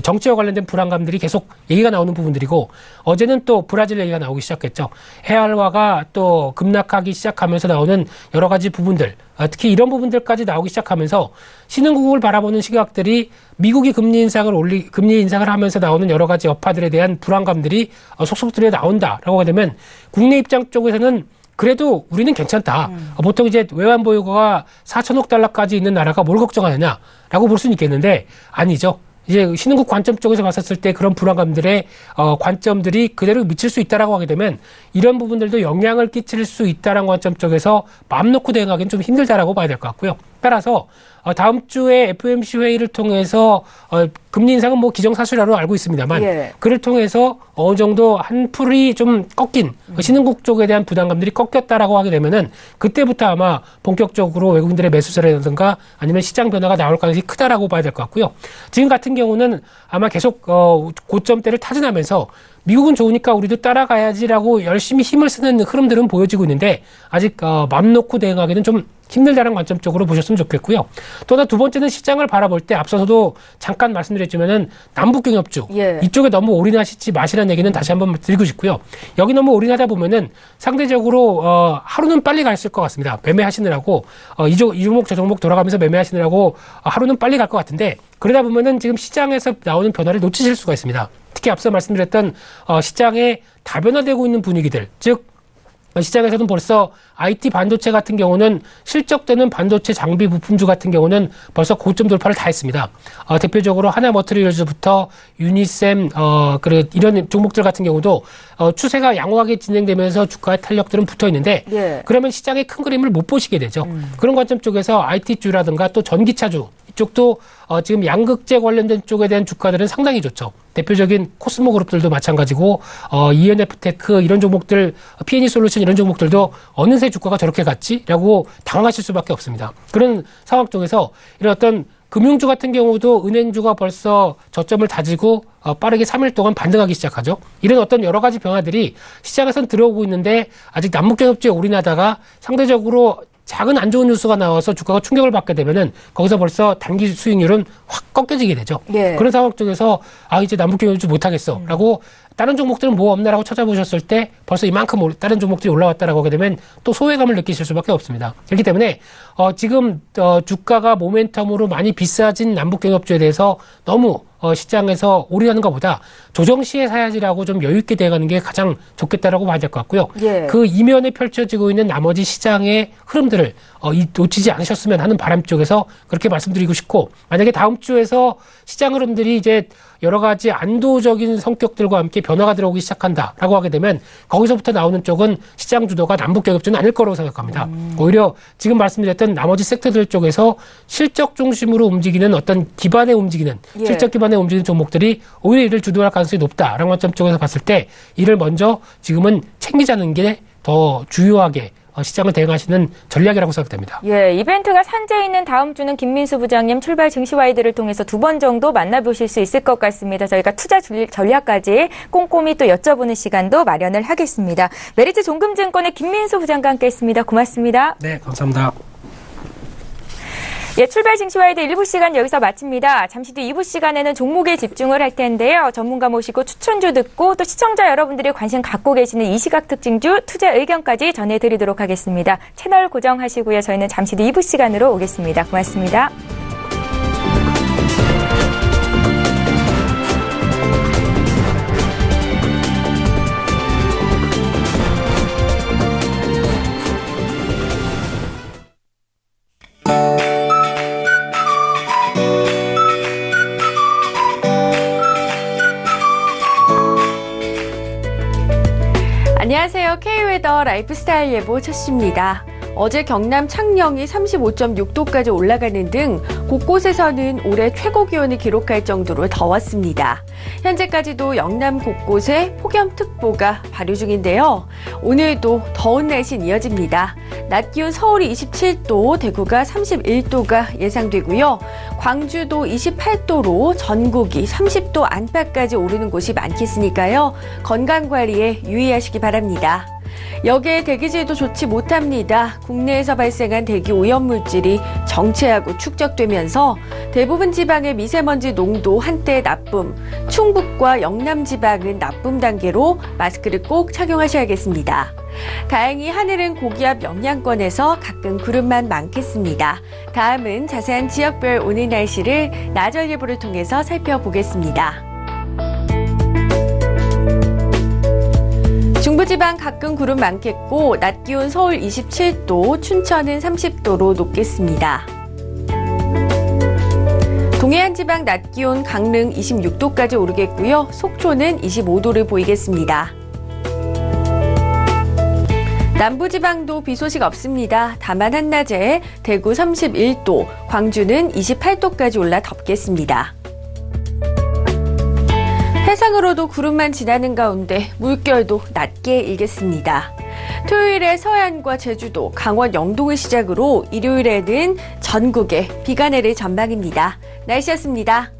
정치와 관련된 불안감들이 계속 얘기가 나오는 부분들이고 어제는 또 브라질 얘기가 나오기 시작했죠. 해알화가 또 급락하기 시작하면서 나오는 여러 가지 부분들, 특히 이런 부분들까지 나오기 시작하면서 신흥국을 바라보는 시각들이 미국이 금리 인상을 하면서 나오는 여러 가지 여파들에 대한 불안감들이 속속 들여 나온다라고 하게 되면 국내 입장 쪽에서는 그래도 우리는 괜찮다. 보통 이제 외환 보유고가 4천억 달러까지 있는 나라가 뭘 걱정하느냐라고 볼 수는 있겠는데 아니죠. 이제 신흥국 관점 쪽에서 봤었을 때 그런 불안감들의 관점들이 그대로 미칠 수 있다라고 하게 되면 이런 부분들도 영향을 끼칠 수 있다라는 관점 쪽에서 마음 놓고 대응하기는 좀 힘들다라고 봐야 될 것 같고요. 따라서 다음 주에 FOMC 회의를 통해서 금리 인상은 뭐 기정사실화로 알고 있습니다만 예. 그를 통해서 어느 정도 한풀이 좀 꺾인 신흥국 쪽에 대한 부담감들이 꺾였다라고 하게 되면은 그때부터 아마 본격적으로 외국인들의 매수세라든가 아니면 시장 변화가 나올 가능성이 크다라고 봐야 될 것 같고요. 지금 같은 경우는 아마 계속 고점대를 타진하면서 미국은 좋으니까 우리도 따라가야지라고 열심히 힘을 쓰는 흐름들은 보여지고 있는데 아직 맘 놓고 대응하기는 좀 힘들다는 관점 쪽으로 보셨으면 좋겠고요. 또 하나 두 번째는 시장을 바라볼 때 앞서서도 잠깐 말씀드렸지만은 남북경협주 예. 이쪽에 너무 올인하시지 마시라는 얘기는 다시 한번 드리고 싶고요. 여기 너무 올인하다 보면은 상대적으로 하루는 빨리 가 있을 것 같습니다. 매매하시느라고 이 종목 저 종목 돌아가면서 매매하시느라고 하루는 빨리 갈 것 같은데 그러다 보면은 지금 시장에서 나오는 변화를 놓치실 수가 있습니다. 특히 앞서 말씀드렸던 시장에 다변화되고 있는 분위기들, 즉 시장에서는 벌써 IT 반도체 같은 경우는 실적되는 반도체 장비 부품주 같은 경우는 벌써 고점 돌파를 다 했습니다. 대표적으로 하나머티리얼즈부터 유니셈, 그리고 이런 종목들 같은 경우도 추세가 양호하게 진행되면서 주가의 탄력들은 붙어 있는데 예. 그러면 시장의 큰 그림을 못 보시게 되죠. 그런 관점 쪽에서 IT주라든가 또 전기차주 이쪽도 지금 양극재 관련된 쪽에 대한 주가들은 상당히 좋죠. 대표적인 코스모 그룹들도 마찬가지고 ENF테크 이런 종목들, P&E 솔루션 이런 종목들도 어느새 주가가 저렇게 갔지라고 당황하실 수밖에 없습니다. 그런 상황 쪽에서 이런 어떤 금융주 같은 경우도 은행주가 벌써 저점을 다지고 빠르게 3일 동안 반등하기 시작하죠. 이런 어떤 여러 가지 변화들이 시장에선 들어오고 있는데 아직 남북경협주에 올인하다가 상대적으로 작은 안 좋은 뉴스가 나와서 주가가 충격을 받게 되면은 거기서 벌써 단기 수익률은 확 꺾여지게 되죠. 예. 그런 상황 쪽에서 이제 남북경협주 못하겠어라고 다른 종목들은 뭐 없나라고 찾아보셨을 때 벌써 이만큼 다른 종목들이 올라왔다라고 하게 되면 또 소외감을 느끼실 수밖에 없습니다. 그렇기 때문에 지금 주가가 모멘텀으로 많이 비싸진 남북경협주에 대해서 너무 시장에서 올인하는 것보다 조정 시에 사야지라고 좀 여유 있게 대응하는 게 가장 좋겠다라고 봐야 될 것 같고요. 예. 그 이면에 펼쳐지고 있는 나머지 시장의 흐름들을 놓치지 않으셨으면 하는 바람 쪽에서 그렇게 말씀드리고 싶고 만약에 다음 주에서 시장 흐름들이 이제 여러 가지 안도적인 성격들과 함께 변화가 들어오기 시작한다라고 하게 되면 거기서부터 나오는 쪽은 시장 주도가 남북경협주는 아닐 거라고 생각합니다. 오히려 지금 말씀드렸던 나머지 섹터들 쪽에서 실적 중심으로 움직이는 어떤 기반에 움직이는 예. 실적 기반의 시간에 움직이는 종목들이 오히려 이를 주도할 가능성이 높다라는 관점 쪽에서 봤을 때 이를 먼저 지금은 챙기자는 게 더 주요하게 시장을 대응하시는 전략이라고 생각됩니다. 예, 이벤트가 산재해 있는 다음 주는 김민수 부장님 출발 증시 와이드를 통해서 2번 정도 만나보실 수 있을 것 같습니다. 저희가 투자 전략까지 꼼꼼히 또 여쭤보는 시간도 마련을 하겠습니다. 메리츠 종금증권의 김민수 부장과 함께했습니다. 고맙습니다. 네, 감사합니다. 예, 출발 증시 와이드 1부 시간 여기서 마칩니다. 잠시 뒤 2부 시간에는 종목에 집중을 할 텐데요. 전문가 모시고 추천주 듣고 또 시청자 여러분들이 관심 갖고 계시는 이 시각 특징주 투자 의견까지 전해드리도록 하겠습니다. 채널 고정하시고요. 저희는 잠시 뒤 2부 시간으로 오겠습니다. 고맙습니다. 안녕하세요. K웨더 라이프스타일 예보 첫씨입니다. 어제 경남 창녕이 35.6도까지 올라가는 등 곳곳에서는 올해 최고 기온을 기록할 정도로 더웠습니다. 현재까지도 영남 곳곳에 폭염특보가 발효 중인데요. 오늘도 더운 날씨는 이어집니다. 낮 기온 서울이 27도, 대구가 31도가 예상되고요. 광주도 28도로 전국이 30도 안팎까지 오르는 곳이 많겠으니까요. 건강관리에 유의하시기 바랍니다. 여기에 대기질도 좋지 못합니다. 국내에서 발생한 대기 오염물질이 정체하고 축적되면서 대부분 지방의 미세먼지 농도 한때 나쁨, 충북과 영남 지방은 나쁨 단계로 마스크를 꼭 착용하셔야겠습니다. 다행히 하늘은 고기압 영향권에서 가끔 구름만 많겠습니다. 다음은 자세한 지역별 오늘 날씨를 나절 예보를 통해서 살펴보겠습니다. 중부지방 가끔 구름 많겠고 낮 기온 서울 27도, 춘천은 30도로 높겠습니다. 동해안 지방 낮 기온 강릉 26도까지 오르겠고요. 속초는 25도를 보이겠습니다. 남부지방도 비 소식 없습니다. 다만 한낮에 대구 31도, 광주는 28도까지 올라 덥겠습니다. 해상으로도 구름만 지나는 가운데 물결도 낮게 일겠습니다. 토요일에 서해안과 제주도, 강원 영동을 시작으로 일요일에는 전국에 비가 내릴 전망입니다. 날씨였습니다.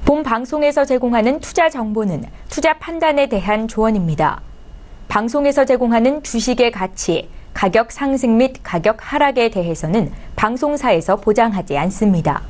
본 방송에서 제공하는 투자 정보는 투자 판단에 대한 조언입니다. 방송에서 제공하는 주식의 가치, 가격 상승 및 가격 하락에 대해서는 방송사에서 보장하지 않습니다.